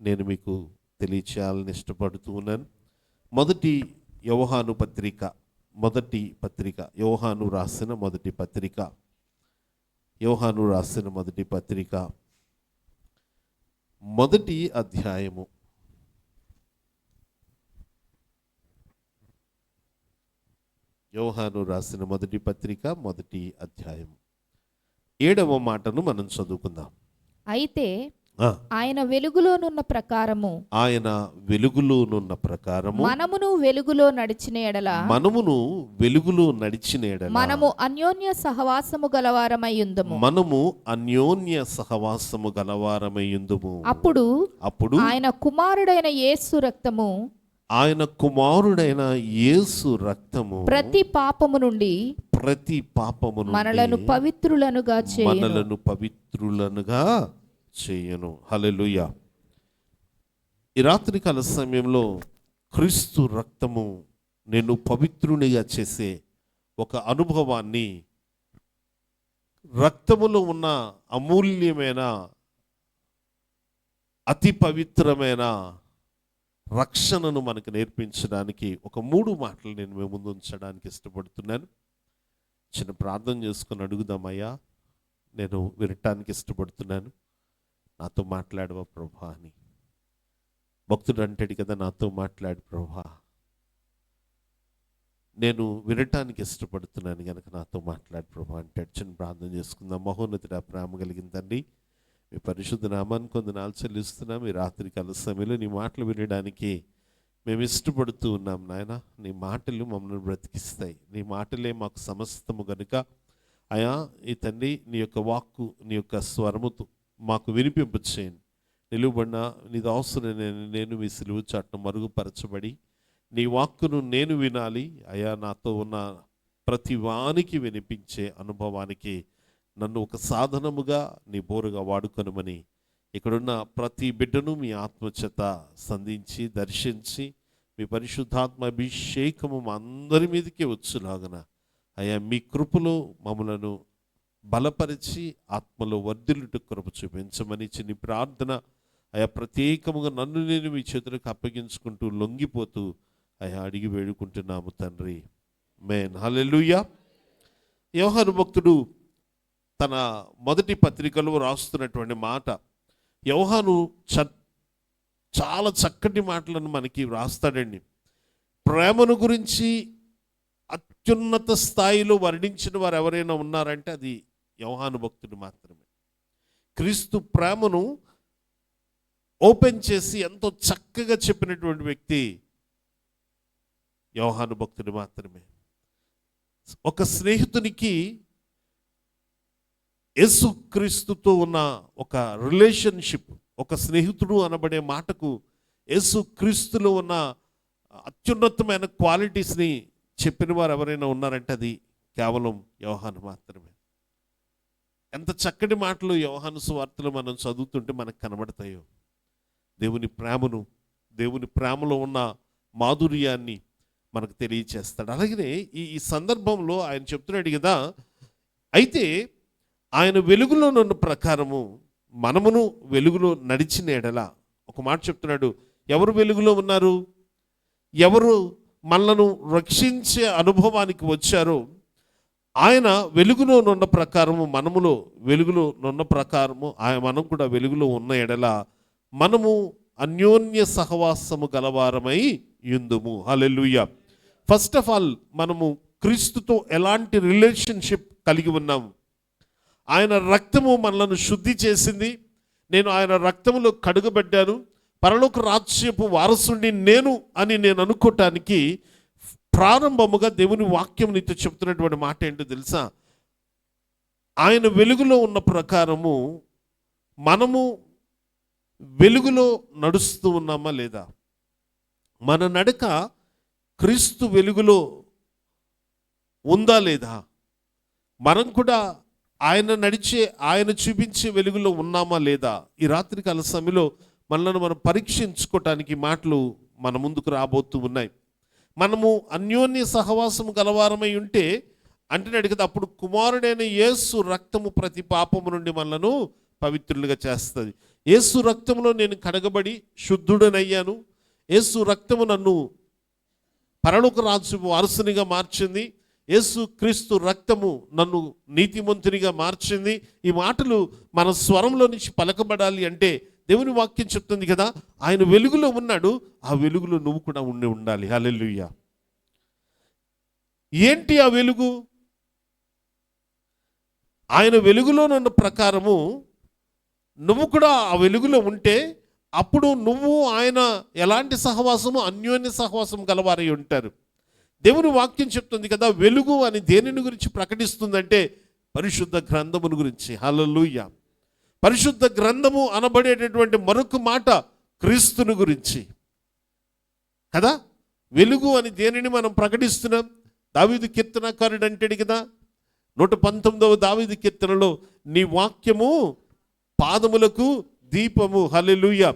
నేను మీకు తెలియచేయాలని ఇష్టపడుతూ ఉన్నాను. మొదటి యోహాను పత్రిక యోహాను రాసిన మొదటి పత్రిక మొదటి అధ్యాయము. యోహాను రాసిన మొదటి పత్రిక మొదటి అధ్యాయం 7వ మాటను మనం చదువుకుందాం. అయితే ఆయన వెలుగులోనున్న ప్రకారము మనమును వెలుగులో నడిచిన ఎడల మనము అన్యోన్య సహవాసము గలవారమయ్యుందుము. అప్పుడు ఆయన కుమారుడైన యేసు రక్తము ప్రతి పాపము నుండి మనలను పవిత్రులనుగా చేయను. హల్లెలూయా. ఈ రాత్రికాల సమయంలో క్రీస్తు రక్తము నేను పవిత్రునిగా చేసే ఒక అనుభవాన్ని, రక్తములో ఉన్న అమూల్యమైన అతి పవిత్రమైన రక్షణను మనకు నేర్పించడానికి ఒక 3 మాటలు నేను మీ ముందు ఉంచడానికి ఇష్టపడుతున్నాను. చిన్న ప్రార్థన చేసుకుని అడుగుదామయ్యా, నేను వినటానికి ఇష్టపడుతున్నాను, నాతో మాట్లాడవా ప్రభా అని. భక్తుడు అంటాడు కదా, నాతో మాట్లాడు ప్రభా, నేను వినటానికి ఇష్టపడుతున్నాను కనుక నాతో మాట్లాడు ప్రభా అంటాడు. చిన్న ప్రార్థన చేసుకుందాం. మహోన్నతుడా, ప్రేమ కలిగిన తండ్రి, మీ పరిశుద్ధ నామానికి వందనాలు చెల్లిస్తున్నాం. ఈ రాత్రికాల సమయంలో నీ మాటలు వినడానికి మేము ఇష్టపడుతూ ఉన్నాం నాయన. నీ మాటలు మమ్మల్ని బ్రతికిస్తాయి, నీ మాటలే మాకు సమస్తము గనుక అయా ఈ తండ్రి, నీ యొక్క వాక్కు, నీ యొక్క స్వరముతో మాకు వినిపింపచేయండి. నిలువబడిన నీ దాసుని నేను మీ సిలువ చాటును మరుగుపరచబడి నీ వాక్కును నేను వినాలి అయా. నాతో ఉన్న ప్రతి వానికి వినిపించే అనుభవానికి నన్ను ఒక సాధనముగా నీ బోరుగా వాడుకొనమని ఇక్కడున్న ప్రతి బిడ్డను మీ ఆత్మచేత సంధించి దర్శించి మీ పరిశుద్ధాత్మ అభిషేకము మా అందరి మీదకి వచ్చులాగన అయా మీ కృపలో మమ్మలను బలపరిచి ఆత్మలో వర్ధిల్లుట కృప చూపించమని చిన్ని ప్రార్థన అయా. ప్రత్యేకముగా నన్ను నేను మీ చేతులకు అప్పగించుకుంటూ లొంగిపోతూ అయా అడిగి వేడుకుంటున్నాము తండ్రి. ఆమేన్. హల్లెలూయా. యోహాను భక్తుడు తన మొదటి పత్రికలో రాస్తున్నటువంటి మాట, యోహాను చాలా చక్కటి మాటలను మనకి రాస్తాడండి. ప్రేమను గురించి అత్యున్నత స్థాయిలో వర్ణించిన వారు ఎవరైనా ఉన్నారంటే అది యోహాను భక్తుడు మాత్రమే. క్రీస్తు ప్రేమను ఓపెన్ చేసి ఎంతో చక్కగా చెప్పినటువంటి వ్యక్తి యోహాను భక్తుడు మాత్రమే. ఒక స్నేహితునికి యేసుక్రీస్తుతో ఉన్న ఒక రిలేషన్షిప్, ఒక స్నేహితుడు అనబడే మాటకు యేసుక్రీస్తులో ఉన్న అత్యున్నతమైన క్వాలిటీస్ని చెప్పిన వారు ఎవరైనా ఉన్నారంటే అది కేవలం యోహాను మాత్రమే. ఎంత చక్కటి మాటలు యోహాను సువార్తలు మనం చదువుతుంటే మనకు కనబడతాయో. దేవుని ప్రేమను, దేవుని ప్రేమలో ఉన్న మాధుర్యాన్ని మనకు తెలియచేస్తాడు. అలాగనే ఈ సందర్భంలో ఆయన చెప్తున్నాడు కదా, అయితే ఆయన వెలుగులో ఉన్న ప్రకారము మనమును వెలుగులో నడిచిన ఎడల. ఒక మాట చెప్తున్నాడు, ఎవరు వెలుగులో ఉన్నారు, ఎవరు మనలను రక్షించే అనుభవానికి వచ్చారో ఆయన వెలుగులో ఉన్న ప్రకారము మనములో వెలుగులో ఉన్న ప్రకారము మనం కూడా వెలుగులో ఉన్న ఎడల మనము అన్యోన్య సహవాసము గలవారమై యుందుము. హల్లెలూయా. ఫస్ట్ ఆఫ్ ఆల్ మనము క్రీస్తుతో ఎలాంటి రిలేషన్షిప్ కలిగి ఉన్నాము. ఆయన రక్తము మనలను శుద్ధి చేసింది. నేను ఆయన రక్తములో కడుగబడ్డాను, పరలోక రాజ్యపు వారసుని నేను అని నేను అనుకోవటానికి ప్రారంభముగా దేవుని వాక్యం నీతో చెప్తున్నటువంటి మాట ఏంటో తెలుసా? ఆయన వెలుగులో ఉన్న ప్రకారము మనము వెలుగులో నడుస్తూ ఉన్నామా లేదా? మన నడక క్రీస్తు వెలుగులో ఉందా లేదా? మనం కూడా ఆయన నడిచే, ఆయన చూపించే వెలుగులో ఉన్నామా లేదా? ఈ రాత్రికాల సమయంలో మనల్ని మనం పరీక్షించుకోవటానికి మాటలు మన ముందుకు రాబోతూ ఉన్నాయి. మనము అన్యోన్య సహవాసము గలవారమై ఉంటే అంటున్నాడు కదా, అప్పుడు కుమారుడైన యేసు రక్తము ప్రతి పాపము నుండి మనలను పవిత్రులుగా చేస్తుంది. యేసు రక్తములో నేను కడగబడి శుద్ధుడనయ్యాను. యేసు రక్తము నన్ను పరలోక రాజు వారసునిగా మార్చింది. యేసు క్రీస్తు రక్తము నన్ను నీతిమంతునిగా మార్చింది. ఈ మాటలు మన స్వరంలో నుంచి పలకబడాలి అంటే దేవుని వాక్యం చెప్తుంది కదా, ఆయన వెలుగులో ఉన్నాడు, ఆ వెలుగులో నువ్వు కూడా ఉండాలి. హల్లెలూయా. ఏంటి ఆ వెలుగు? ఆయన వెలుగులో ఉన్న ప్రకారము నువ్వు కూడా ఆ వెలుగులో ఉంటే అప్పుడు నువ్వు ఆయన ఎలాంటి సహవాసము? అన్యోన్య సహవాసం గలవారై ఉంటారు. దేవుని వాక్యం చెప్తుంది కదా, వెలుగు అని దేనిని గురించి ప్రకటిస్తుందంటే పరిశుద్ధ గ్రంథమును గురించి. హల్లెలూయా. పరిశుద్ధ గ్రంథము అనబడేటటువంటి మరొక మాట క్రీస్తుని గురించి కదా. వెలుగు అని దేనిని మనం ప్రకటిస్తున్నాం? దావీదు కీర్తనకారుడు అంటాడు కదా, 119వ దావీదు కీర్తనలో, నీ వాక్యము పాదములకు దీపము. హల్లెలూయా.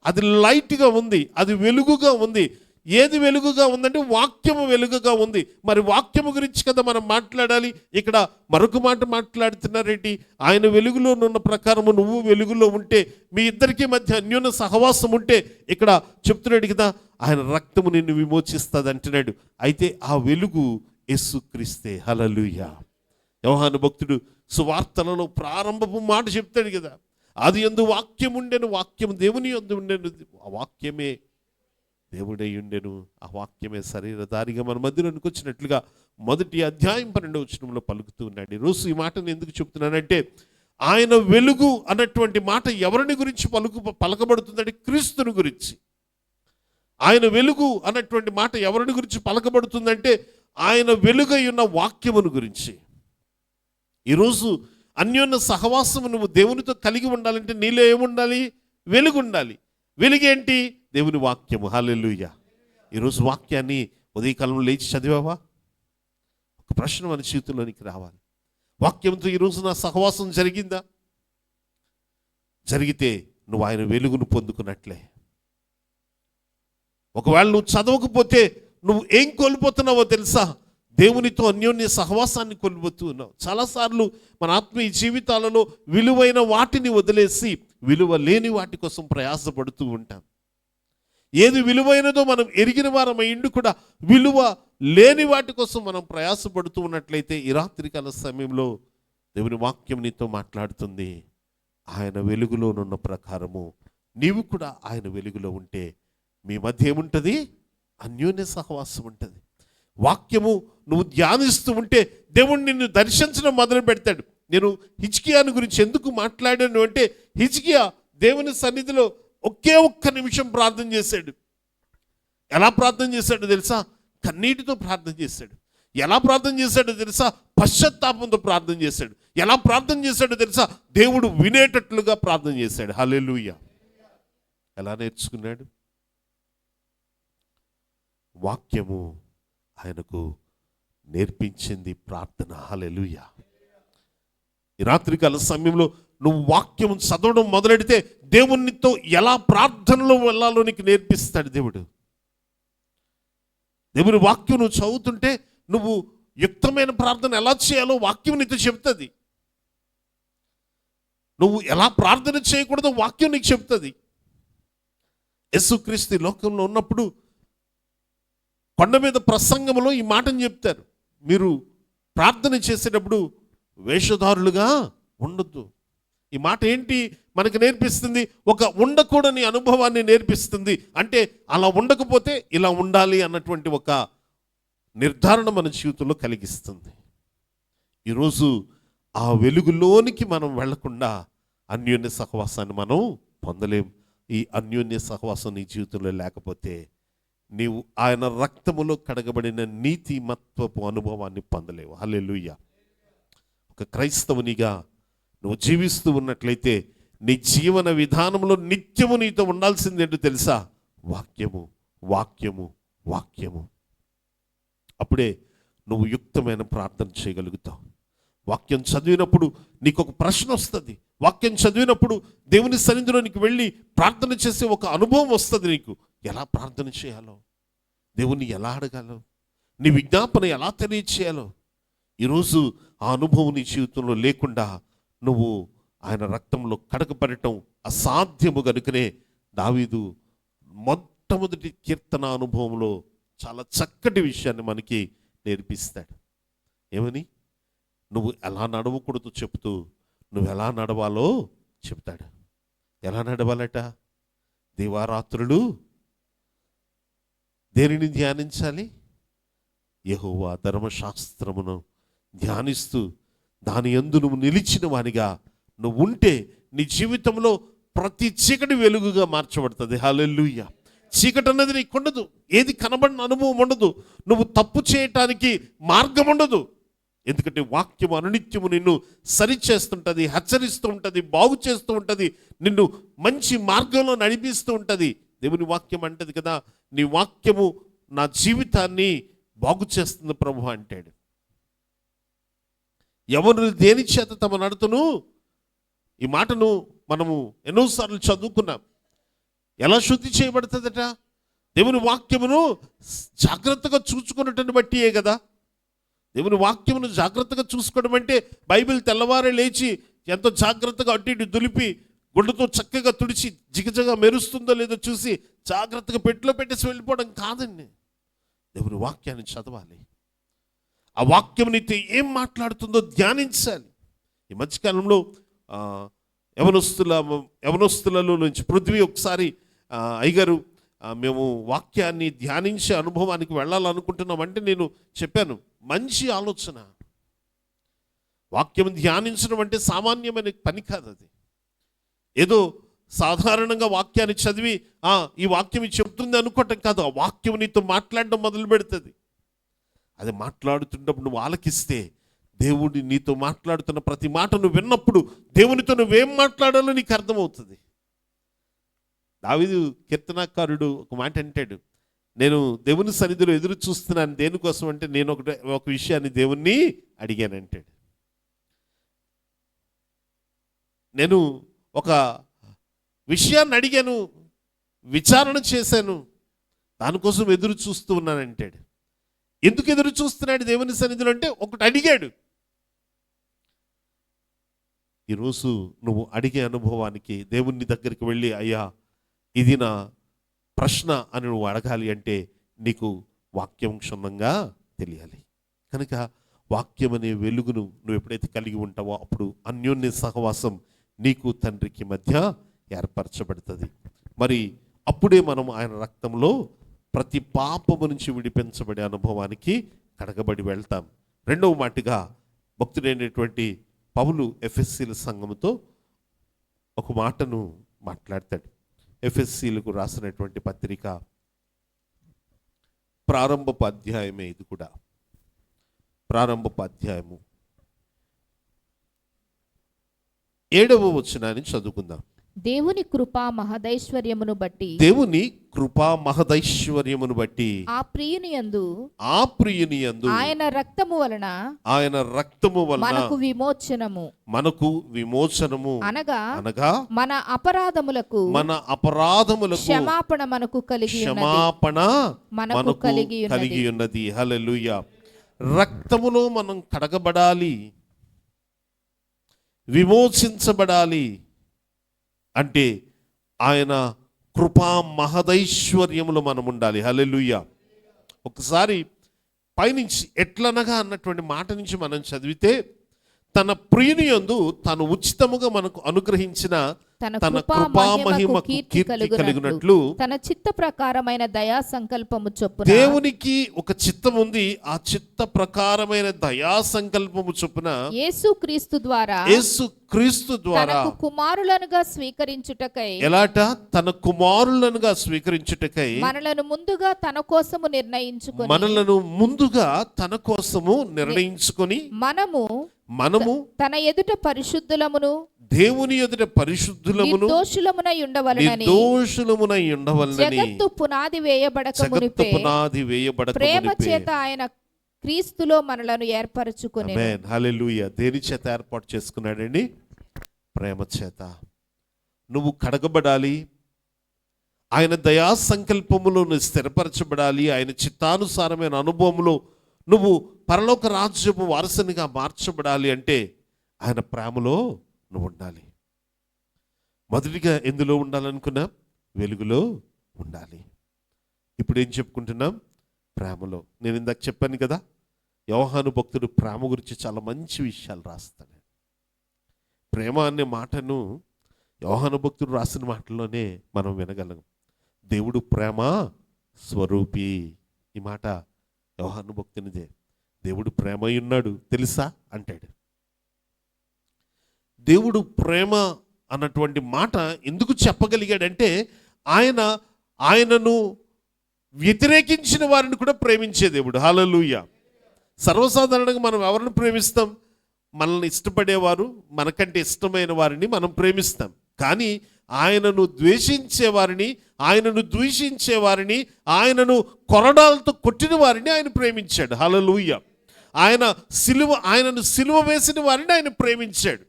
అది లైట్గా ఉంది, అది వెలుగుగా ఉంది. ఏది వెలుగుగా ఉందంటే వాక్యము వెలుగుగా ఉంది. మరి వాక్యము గురించి కదా మనం మాట్లాడాలి. ఇక్కడ మరొక మాట మాట్లాడుతున్నారేంటి? ఆయన వెలుగులో ఉన్న ప్రకారము నువ్వు వెలుగులో ఉంటే, మీ ఇద్దరికి మధ్య అన్యోన్య సహవాసం ఉంటే, ఇక్కడ చెప్తున్నాడు కదా, ఆయన రక్తము నిన్ను విమోచిస్తుంది అంటున్నాడు. అయితే ఆ వెలుగు యేసుక్రీస్తే. హల్లెలూయా. యోహాను భక్తుడు సువార్తలలో ప్రారంభపు మాట చెప్తాడు కదా, అది యందు వాక్యం ఉండెను, వాక్యము దేవుని యందు ఉండెను, ఆ వాక్యమే దేవుడై ఉండెను, ఆ వాక్యమే శరీరధారిగా మన మధ్యలోనికి వచ్చినట్లుగా 1 అధ్యాయం 12వ వచనంలో పలుకుతూ ఉన్నాడు. ఈరోజు ఈ మాటను ఎందుకు చెప్తున్నానంటే, ఆయన వెలుగు అన్నటువంటి మాట ఎవరిని గురించి పలకబడుతుందంటే క్రీస్తుని గురించి. ఆయన వెలుగు అన్నటువంటి మాట ఎవరిని గురించి పలకబడుతుందంటే ఆయన వెలుగై ఉన్న వాక్యమును గురించి. ఈరోజు అన్యోన్య సహవాసము నువ్వు దేవునితో కలిగి ఉండాలంటే నీలో ఏముండాలి? వెలుగు ఉండాలి. వెలుగేంటి? దేవుని వాక్యము. హల్లెలూయా. ఈరోజు వాక్యాన్ని ఉదయకాలంలో లేచి చదివావా? ఒక ప్రశ్న మన జీవితంలోనికి రావాలి. వాక్యంతో ఈరోజు నా సహవాసం జరిగిందా? జరిగితే నువ్వు ఆయన వెలుగును పొందుకున్నట్లే. ఒకవేళ నువ్వు చదవకపోతే నువ్వు ఏం కోల్పోతున్నావో తెలుసా? దేవునితో అన్యోన్య సహవాసాన్ని కోల్పోతూ ఉన్నావు. చాలాసార్లు మన ఆత్మీయ జీవితాలలో విలువైన వాటిని వదిలేసి విలువ లేని వాటి కోసం ప్రయాసపడుతూ ఉంటాం. ఏది విలువైనదో మనం ఎరిగిన వారమై ఉండి కూడా విలువ లేని వాటి కోసం మనం ప్రయాసపడుతూ ఉన్నట్లయితే ఈ రాత్రికాల సమయంలో దేవుని వాక్యం నీతో మాట్లాడుతుంది. ఆయన వెలుగులోనున్న ప్రకారము నీవు కూడా ఆయన వెలుగులో ఉంటే మీ మధ్య ఏముంటుంది? అన్యోన్య సహవాసం ఉంటుంది. వాక్యము నువ్వు ధ్యానిస్తూ ఉంటే దేవుడు నిన్ను దర్శించడం మొదలు పెడతాడు. నేను హిజ్కియాను గురించి ఎందుకు మాట్లాడాను అంటే, హిజ్కియా దేవుని సన్నిధిలో ఒకే ఒక్క నిమిషం ప్రార్థన చేశాడు. ఎలా ప్రార్థన చేశాడో తెలుసా? కన్నీటితో ప్రార్థన చేశాడు. ఎలా ప్రార్థన చేశాడో తెలుసా? పశ్చాత్తాపంతో ప్రార్థన చేశాడు. ఎలా ప్రార్థన చేశాడో తెలుసా? దేవుడు వినేటట్లుగా ప్రార్థన చేశాడు. హల్లెలూయా. ఎలా నేర్చుకున్నాడు? వాక్యము ఆయనకు నేర్పించింది ప్రార్థన. హల్లెలూయా. ఈ రాత్రికాల సమయంలో నువ్వు వాక్యం చదవడం మొదలెడితే దేవునితో ఎలా ప్రార్థనలో వెళ్ళాలో నీకు నేర్పిస్తాడు దేవుడు. దేవుని వాక్యం నువ్వు చదువుతుంటే నువ్వు యుక్తమైన ప్రార్థన ఎలా చేయాలో వాక్యం నీతో చెప్తుంది. నువ్వు ఎలా ప్రార్థన చేయకూడదో వాక్యం నీకు చెప్తుంది. యేసుక్రీస్తు లోకంలో ఉన్నప్పుడు కొండ మీద ప్రసంగంలో ఈ మాటను చెప్తారు, మీరు ప్రార్థన చేసేటప్పుడు వేషధారులుగా ఉండొద్దు. ఈ మాట ఏంటి మనకు నేర్పిస్తుంది? ఒక ఉండకూడని అనుభవాన్ని నేర్పిస్తుంది. అంటే అలా ఉండకపోతే ఇలా ఉండాలి అన్నటువంటి ఒక నిర్ధారణ మన జీవితంలో కలిగిస్తుంది. ఈరోజు ఆ వెలుగులోనికి మనం వెళ్లకుండా అన్యోన్య సహవాసాన్ని మనం పొందలేం. ఈ అన్యోన్య సహవాసం నీ జీవితంలో లేకపోతే నీవు ఆయన రక్తములో కడగబడిన నీతిమత్వపు అనుభవాన్ని పొందలేవు. హల్లెలూయా. ఒక క్రైస్తవునిగా నువ్వు జీవిస్తూ ఉన్నట్లయితే నీ జీవన విధానంలో నిత్యము నీతో ఉండాల్సింది ఏంటో తెలుసా? వాక్యము, వాక్యము, వాక్యము. అప్పుడే నువ్వు యుక్తమైన ప్రార్థన చేయగలుగుతావు. వాక్యం చదివినప్పుడు నీకు ఒక ప్రశ్న వస్తుంది. వాక్యం చదివినప్పుడు దేవుని సన్నిధిలోనికి వెళ్ళి ప్రార్థన చేసే ఒక అనుభవం వస్తుంది నీకు. ఎలా ప్రార్థన చేయాలో, దేవుణ్ణి ఎలా అడగాలో, నీ విజ్ఞాపన ఎలా తెలియచేయాలో. ఈరోజు ఆ అనుభవం నీ జీవితంలో లేకుండా నువ్వు ఆయన రక్తంలో కడగబడటం అసాధ్యము గనుకనే దావీదు మొట్టమొదటి కీర్తన అనుభవంలో చాలా చక్కటి విషయాన్ని మనకి నేర్పిస్తాడు. ఏమని? నువ్వు ఎలా నడవకూడదు చెప్తూ నువ్వు ఎలా నడవాలో చెప్తాడు. ఎలా నడవాలట? దివారాత్రులు దేనిని ధ్యానించాలి? యెహోవా ధర్మశాస్త్రమును ధ్యానిస్తూ దాని యందు నువ్వు నిలిచిన వానిగా నువ్వు ఉంటే నీ జీవితంలో ప్రతి చీకటి వెలుగుగా మార్చబడుతుంది. హల్లెలూయా. చీకటి అన్నది నీకు ఉండదు. ఏది కనబడిన అనుభవం ఉండదు. నువ్వు తప్పు చేయటానికి మార్గం ఉండదు. ఎందుకంటే వాక్యం అనునిత్యము నిన్ను సరిచేస్తుంటుంది, హెచ్చరిస్తూ ఉంటుంది, బాగు చేస్తూ ఉంటుంది, నిన్ను మంచి మార్గంలో నడిపిస్తూ ఉంటుంది. దేవుని వాక్యం అంటది కదా, నీ వాక్యము నా జీవితాన్ని బాగు చేస్తుంది ప్రభు అంటాడు. ఎవరు దేని చేత తమ నడతను, ఈ మాటను మనము ఎన్నోసార్లు చదువుకున్నాం. ఎలా శుద్ధి చేయబడుతుందట? దేవుని వాక్యమును జాగ్రత్తగా చూసుకున్నట్టుని బట్టియే కదా. దేవుని వాక్యమును జాగ్రత్తగా చూసుకోవడం అంటే బైబిల్ తెల్లవారే లేచి ఎంతో జాగ్రత్తగా అటు ఇటు దులిపి గుడ్డతో చక్కగా తుడిచి జిగజగా మెరుస్తుందో లేదో చూసి జాగ్రత్తగా పెట్టిలో పెట్టేసి వెళ్ళిపోవడం కాదండి. దేవుని వాక్యాన్ని చదవాలి. ఆ వాక్యం నీతో ఏం మాట్లాడుతుందో ధ్యానించాలి. ఈ మధ్యకాలంలో యవనస్తులలో నుంచి పృథ్వీ ఒకసారి అయ్యగారు మేము వాక్యాన్ని ధ్యానించే అనుభవానికి వెళ్ళాలనుకుంటున్నామంటే నేను చెప్పాను, మంచి ఆలోచన. వాక్యం ధ్యానించడం అంటే సామాన్యమైన పని కాదు. అది ఏదో సాధారణంగా వాక్యాన్ని చదివి ఈ వాక్యం చెప్తుంది అనుకోవటం కాదు. ఆ వాక్యం నీతో మాట్లాడడం మొదలు పెడుతుంది. అది మాట్లాడుతున్నప్పుడు నువ్వు ఆలకిస్తే దేవుడు నీతో మాట్లాడుతున్న ప్రతి మాట నువ్వు విన్నప్పుడు దేవునితో నువ్వేం మాట్లాడాలో నీకు అర్థమవుతుంది. దావీదు కీర్తనాకారుడు ఒక మాట అంటాడు, నేను దేవుని సన్నిధిలో ఎదురు చూస్తున్నాను. దేనికోసం అంటే నేను ఒక విషయాన్ని దేవుణ్ణి అడిగాను అంటాడు. నేను ఒక విషయాన్ని అడిగాను, విచారణ చేశాను, దానికోసం ఎదురు చూస్తూ ఉన్నానంటాడు. ఎందుకు ఎదురు చూస్తున్నాడు దేవుని సన్నిధిలో అంటే ఒకటి అడిగాడు. ఈరోజు నువ్వు అడిగే అనుభవానికి దేవుని దగ్గరికి వెళ్ళి అయ్యా ఇది నా ప్రశ్న అని నువ్వు అడగాలి అంటే నీకు వాక్యం క్షుణ్ణంగా తెలియాలి. కనుక వాక్యం అనే వెలుగును నువ్వు ఎప్పుడైతే కలిగి ఉంటావో అప్పుడు అన్యోన్య సహవాసం నీకు తండ్రికి మధ్య ఏర్పరచబడుతుంది. మరి అప్పుడే మనం ఆయన రక్తంలో ప్రతి పాపము నుంచి విడిపించబడే అనుభవానికి కడగబడి వెళ్తాం. రెండవ మాటగా భక్తుడైనటువంటి పౌలు ఎఫెసీల సంఘముతో ఒక మాటను మాట్లాడతాడు. ఎఫెసీలకు రాసినటువంటి పత్రిక ప్రారంభపు అధ్యాయమే. ఇది కూడా ప్రారంభపు అధ్యాయము 7వ వచనాన్ని చదువుకుందాం. దేవుని కృపా మహదైశ్వర్యమును బట్టి ఆ ప్రియుని యందు ఆయన రక్తము వలన మనకు విమోచనము అనగా మన అపరాధములకు క్షమాపణ మనకు కలిగి ఉన్నది. హల్లెలూయా. రక్తములో మనం కడగబడాలి, విమోచించబడాలి అంటే ఆయన కృపా మహదైశ్వర్యములో మనం ఉండాలి. హల్లెలూయా. ఒకసారి పైనుంచి ఎట్లనగా అన్నటువంటి మాట నుంచి మనం చదివితే తన ప్రియుని యందు తాను ఉచితముగా మనకు అనుగ్రహించిన తన కృపా మహిమకు కీర్తి కలిగినట్లు తన చిత్త ప్రకారమైన దయా సంకల్పము చొప్పున దేవునికి ఒక చిత్తం ఉంది. ఆ చిత్త ప్రకారమైన దయా సంకల్పము చొప్పున యేసుక్రీస్తు ద్వారా కుమారులనుగా స్వీకరించుటకై ఎలాట తన కుమారులనుగా స్వీకరించుటకై మనలను ముందుగా తన కోసము నిర్ణయించుకొని మనము తన ఎదుట పరిశుద్ధులమును దేవుని ఎదుట పరిశుద్ధులమును నిర్దోషులమునై ఉండవలెనని జగత్తు పునాది వేయబడక ప్రేమ చేత ఆయన క్రీస్తులో మనలను ఏర్పరచుకొనెను. ఆమేన్. హల్లెలూయా. దేని చేత ఏర్పాటు చేసుకున్నాడండి? ప్రేమ చేత. నువ్వు కడగబడాలి, ఆయన దయా సంకల్పములో నువ్వు స్థిరపరచబడాలి, ఆయన చిత్తానుసారమైన అనుభవంలో నువ్వు పరలోక రాజ్యపు వారసునిగా మార్చబడాలి అంటే ఆయన ప్రేమలో నువ్వు ఉండాలి. మొదటిగా ఎందులో ఉండాలనుకున్నాం? వెలుగులో ఉండాలి. ఇప్పుడు ఏం చెప్పుకుంటున్నాం? ప్రేమలో. నేను ఇందాక చెప్పాను కదా, యోహాను భక్తుడు ప్రేమ గురించి చాలా మంచి విషయాలు రాస్తాడు. ప్రేమ అనే మాటను యోహాను భక్తుడు రాసిన మాటల్లోనే మనం వినగలం. దేవుడు ప్రేమ స్వరూపి. ఈ మాట యోహాను భక్తునిదే. దేవుడు ప్రేమ ఉన్నాడు తెలుసా అంటాడు. దేవుడు ప్రేమ అన్నటువంటి మాట ఎందుకు చెప్పగలిగాడంటే ఆయనను వ్యతిరేకించిన వారిని కూడా ప్రేమించే దేవుడు. హల్లెలూయా. సర్వసాధారణంగా మనం ఎవరిని ప్రేమిస్తాం? మనల్ని ఇష్టపడేవారు, మనకంటే ఇష్టమైన వారిని మనం ప్రేమిస్తాం. కానీ ఆయనను ద్వేషించే వారిని, ఆయనను ద్వేషించే వారిని, ఆయనను కొరడాలతో కొట్టిన వారిని ఆయన ప్రేమించాడు. హల్లెలూయా. ఆయనను సిలువ వేసిన వారిని ఆయన ప్రేమించాడు.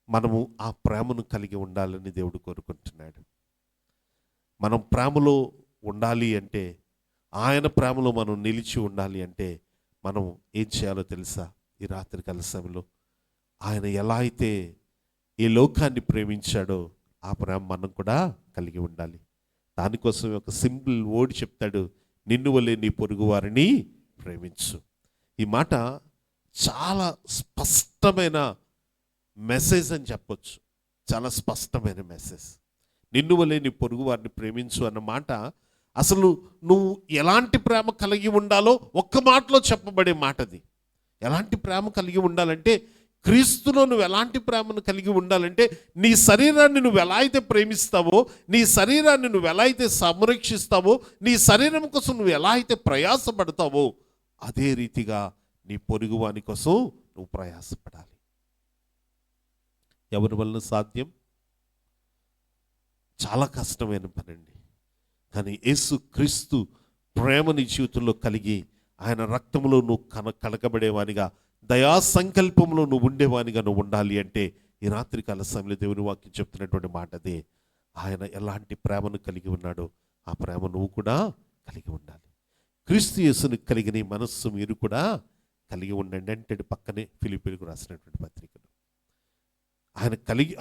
మనము ఆ ప్రేమను కలిగి ఉండాలని దేవుడు కోరుకుంటున్నాడు. మనం ప్రేమలో ఉండాలి అంటే, ఆయన ప్రేమలో మనం నిలిచి ఉండాలి అంటే మనం ఏం చేయాలో తెలుసా? ఈ రాత్రికాల సమయంలో ఆయన ఎలా అయితే ఈ లోకాన్ని ప్రేమించాడో ఆ ప్రేమ మనం కూడా కలిగి ఉండాలి. దానికోసం ఒక సింపుల్ వర్డ్ చెప్తాడు, నిన్ను వలె నీ పొరుగు వారిని ప్రేమించు. ఈ మాట చాలా స్పష్టమైన మెసేజ్ అని చెప్పొచ్చు. చాలా స్పష్టమైన మెసేజ్. నిన్ను వలె నీ పొరుగు వారిని ప్రేమించు అన్న మాట అసలు నువ్వు ఎలాంటి ప్రేమ కలిగి ఉండాలో ఒక్క మాటలో చెప్పబడే మాటది. ఎలాంటి ప్రేమ కలిగి ఉండాలంటే, క్రీస్తులో నువ్వు ఎలాంటి ప్రేమను కలిగి ఉండాలంటే, నీ శరీరాన్ని నువ్వు ఎలా అయితే ప్రేమిస్తావో, నీ శరీరాన్ని నువ్వు ఎలా అయితే సంరక్షిస్తావో, నీ శరీరం కోసం నువ్వు ఎలా అయితే ప్రయాసపడతావో, అదే రీతిగా నీ పొరుగువాని కోసం నువ్వు ప్రయాసపడాలి. ఎవరి వలన సాధ్యం? చాలా కష్టమైన పనండి. కానీ యేసు క్రీస్తు ప్రేమ నీ జీవితంలో కలిగి, ఆయన రక్తంలో నువ్వు కడగబడేవానిగా, దయా సంకల్పంలో నువ్వు ఉండేవానిగా నువ్వు ఉండాలి అంటే, ఈ రాత్రికాల సమయంలో దేవుని వాక్యం చెప్తున్నటువంటి మాట అదే. ఆయన ఎలాంటి ప్రేమను కలిగి ఉన్నాడో ఆ ప్రేమ నువ్వు కూడా కలిగి ఉండాలి. క్రీస్తు యేసుని కలిగిన ఈ మనస్సు మీరు కూడా కలిగి ఉండండి అంటే పక్కనే ఫిలిప్పీలకు రాసినటువంటి పత్రికలు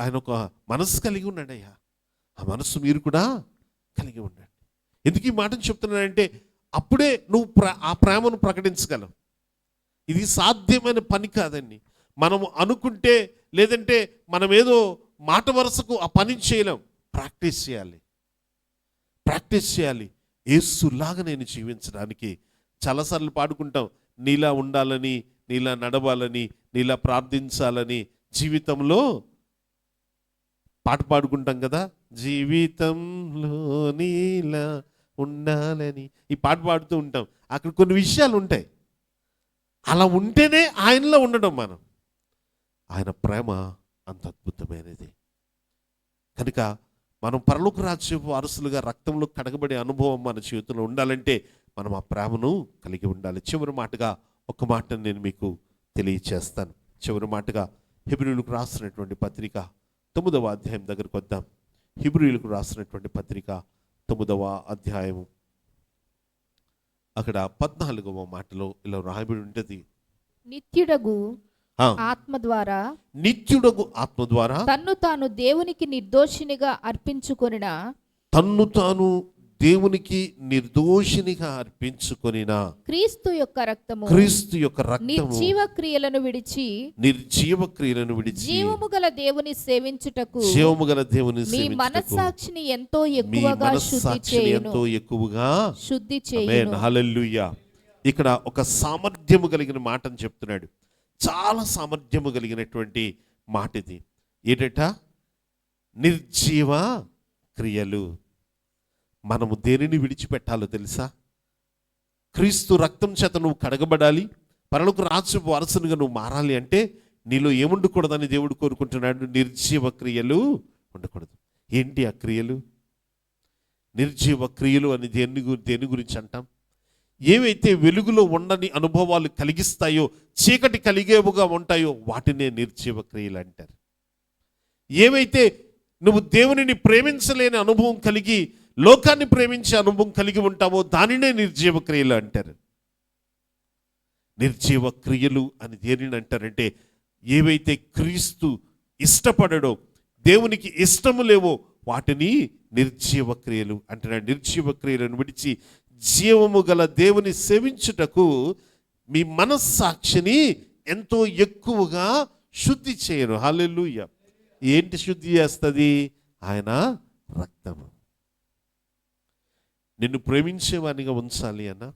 ఆయన ఒక మనస్సు కలిగి ఉన్నాడు. అయ్యా, ఆ మనస్సు మీరు కూడా కలిగి ఉండండి. ఎందుకు ఈ మాటను చెప్తున్నానంటే, అప్పుడే నువ్వు ఆ ప్రేమను ప్రకటించగలవు. ఇది సాధ్యమైన పని కాదండి. మనము అనుకుంటే, లేదంటే మనం ఏదో మాట వరుసకు ఆ పని చేయలేం. ప్రాక్టీస్ చేయాలి. యేసులాగా నేను జీవించడానికి చాలాసార్లు పాడుకుంటాం, నీలా ఉండాలని, నీలా నడవాలని, నీలా ప్రార్థించాలని. జీవితంలో పాట పాడుకుంటాం కదా, జీవితంలో నీలా ఉండాలని. ఈ పాట పాడుతూ ఉంటాం. అక్కడ కొన్ని విషయాలు ఉంటాయి. అలా ఉంటేనే ఆయనలో ఉండడం. ఆయన ప్రేమ అంత అద్భుతమైనది. కనుక మనం పరలోక రాజ్యపు వారసులుగా రక్తంలో కడగబడే అనుభవం మన జీవితంలో ఉండాలంటే మనం ఆ ప్రేమను కలిగి ఉండాలి. చివరి మాటగా ఒక మాటను నేను మీకు తెలియచేస్తాను. చివరి మాటగా హెబ్రీయులకు రాసినటువంటి పత్రిక 9వ అధ్యాయం దగ్గరకు వద్దాం. హెబ్రీయులకు రాసినటువంటి పత్రిక 9వ అధ్యాయము అక్కడ 14వ మాటలో ఇలా రాయబడి ఉంటుంది, నిత్యుడగు ఆత్మ ద్వారా తన్ను తాను దేవునికి నిర్దోషినిగా అర్పించుకొనిన క్రీస్తు యొక్క రక్తము నిర్జీవ క్రియలను విడిచి జీవము గల దేవుని సేవించుటకు మీ మనస్సాక్షిని ఎంతో ఎక్కువగా శుద్ధి చేయును. హల్లెలూయా. ఇక్కడ ఒక సామర్థ్యము కలిగిన మాటను చెప్తున్నాడు. చాలా సామర్థ్యము కలిగినటువంటి మాట ఇది. ఏంటట? నిర్జీవ క్రియలు. మనము దేనిని విడిచిపెట్టాలో తెలుసా? క్రీస్తు రక్తం చేత నువ్వు కడగబడాలి, పరలోక రాజ్యపు వారసునిగా నువ్వు మారాలి అంటే నీలో ఏముండకూడదని దేవుడు కోరుకుంటున్నాడు? నిర్జీవ క్రియలు ఉండకూడదు. ఏంటి ఆ క్రియలు? నిర్జీవ క్రియలు అని దేని గురించి అంటాం? ఏవైతే వెలుగులో ఉండని అనుభవాలు కలిగిస్తాయో, చీకటి కలిగేవుగా ఉంటాయో వాటినే నిర్జీవ క్రియలు అంటారు. ఏవైతే నువ్వు దేవునిని ప్రేమించలేని అనుభవం కలిగి లోకాన్ని ప్రేమించే అనుభవం కలిగి ఉంటావో దానినే నిర్జీవ క్రియలు అంటారు. నిర్జీవ క్రియలు అని దేనిని అంటారంటే, ఏవైతే క్రీస్తు ఇష్టపడడో, దేవునికి ఇష్టము లేవో వాటిని నిర్జీవ క్రియలు అంటున్నాడు. నిర్జీవ క్రియలను విడిచి జీవము గల దేవుని సేవించుటకు మీ మనస్సాక్షిని ఎంతో ఎక్కువగా శుద్ధి చేయను. హల్లెలూయా. ఏంటి శుద్ధి చేస్తుంది? ఆయన రక్తము. నిన్ను ప్రేమించేవానిగా ఉంచాలి అన్నా,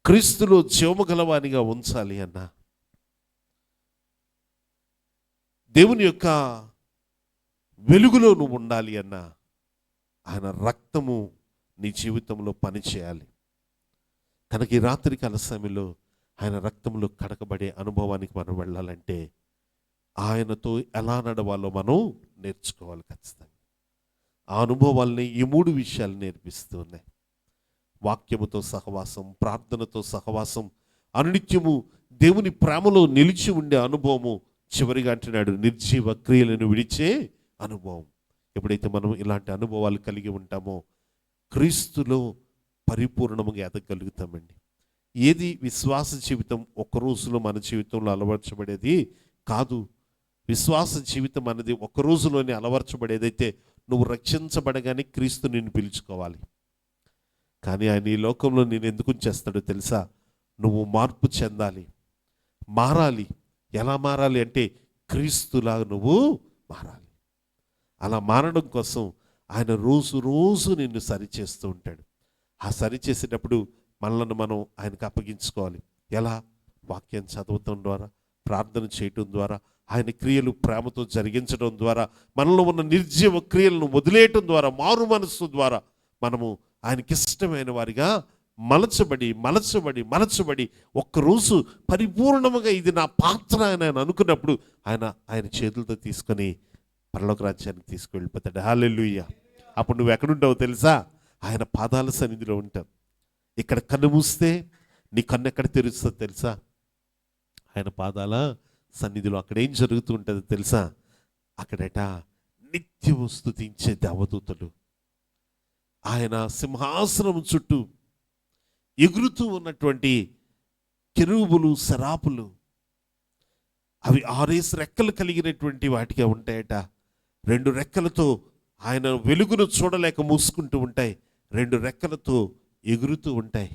క్రీస్తులో జీవము గలవానిగా ఉంచాలి అన్నా, దేవుని యొక్క వెలుగులో నువ్వు ఉండాలి అన్నా, ఆయన రక్తము నీ జీవితంలో పనిచేయాలి. కనుక ఈ రాత్రికాల సమయంలో ఆయన రక్తంలో కడకబడే అనుభవానికి మనం వెళ్ళాలంటే ఆయనతో ఎలా నడవాలో మనం నేర్చుకోవాలి ఖచ్చితంగా. ఆ అనుభవాల్ని ఈ 3 విషయాలు నేర్పిస్తూ ఉన్నాయి. వాక్యముతో సహవాసం, ప్రార్థనతో సహవాసం, అనునిత్యము దేవుని ప్రేమలో నిలిచి ఉండే అనుభవము, చివరిగా అంటున్నాడు నిర్జీవ క్రియలను విడిచే అనుభవం. ఎప్పుడైతే మనం ఇలాంటి అనుభవాలు కలిగి ఉంటామో క్రీస్తులో పరిపూర్ణముగా ఎదగలుగుతామండి. ఏది విశ్వాస జీవితం ఒక్క రోజులో మన జీవితంలో అలవర్చబడేది కాదు. విశ్వాస జీవితం అనేది ఒక్క రోజులోనే అలవర్చబడేదైతే నువ్వు రక్షించబడగానే క్రీస్తు నిన్ను పిలుచుకోవాలి. కానీ ఆయన ఈ లోకంలో నేను ఎందుకు ఉంచేస్తాడో తెలుసా? నువ్వు మార్పు చెందాలి, మారాలి. ఎలా మారాలి అంటే క్రీస్తులా నువ్వు మారాలి. అలా మారడం కోసం ఆయన రోజు రోజు నిన్ను సరిచేస్తూ ఉంటాడు. ఆ సరిచేసేటప్పుడు మనలను మనం ఆయనకు అప్పగించుకోవాలి. ఎలా? వాక్యం చదవటం ద్వారా, ప్రార్థన చేయటం ద్వారా, ఆయన క్రియలు ప్రేమతో జరిగించడం ద్వారా, మనలో ఉన్న నిర్జీవ క్రియలను వదిలేయటం ద్వారా, మారు మనస్సు ద్వారా మనము ఆయనకిష్టమైన వారిగా మలచబడి ఒక్కరోజు పరిపూర్ణముగా ఇది నా పాత్ర అని ఆయన అనుకున్నప్పుడు ఆయన చేతులతో తీసుకొని పరలోక రాజ్యానికి తీసుకువెళ్ళిపోతాడు. హల్లెలూయా. అప్పుడు నువ్వు ఎక్కడుంటావో తెలుసా? ఆయన పాదాల సన్నిధిలో ఉంటావు. ఇక్కడ కన్ను మూస్తే నీ కన్ను ఎక్కడ తెరుస్తుందో తెలుసా? ఆయన పాదాల సన్నిధిలో. అక్కడ ఏం జరుగుతూ ఉంటుందో తెలుసా? అక్కడట నిత్యము స్తుతించే దేవదూతలు ఆయన సింహాసనం చుట్టూ ఎగురుతూ ఉన్నటువంటి కెరూబులు, సెరాపులు, అవి 6 రెక్కలు కలిగినటువంటి వాటిగా ఉంటాయట. 2 రెక్కలతో ఆయన వెలుగును చూడలేక మూసుకుంటూ ఉంటాయి, 2 రెక్కలతో ఎగురుతూ ఉంటాయి.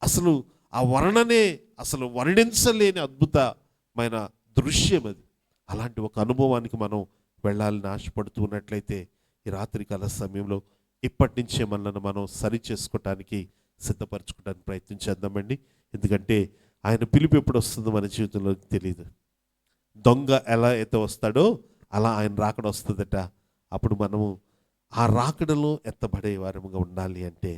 అసలు ఆ వర్ణనే అసలు వర్ణించలేని అద్భుతమైన దృశ్యం అది. అలాంటి ఒక అనుభవానికి మనం వెళ్ళాలని ఆశపడుతూ ఉన్నట్లయితే ఈ రాత్రికాల సమయంలో ఇప్పటి నుంచే మనల్ని మనం సరి చేసుకోవటానికి, సిద్ధపరచుకోవడానికి ప్రయత్నం చేద్దామండి. ఎందుకంటే ఆయన పిలుపు ఎప్పుడు వస్తుందో మన జీవితంలో తెలియదు. దొంగ ఎలా అయితే వస్తాడో అలా ఆయన రాకడ వస్తుందట. అప్పుడు మనము ఆ రాకడలో ఎత్తబడే వారముగా ఉండాలి అంటే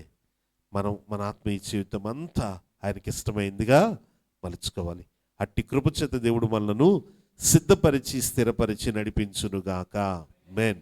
మనం మన ఆత్మీయ జీవితం అంతా ఆయనకి ఇష్టమైందిగా మలుచుకోవాలి. అట్టి కృప చేత దేవుడు మనలను సిద్ధపరిచి, స్థిరపరిచి నడిపించునుగాక. ఆమేన్.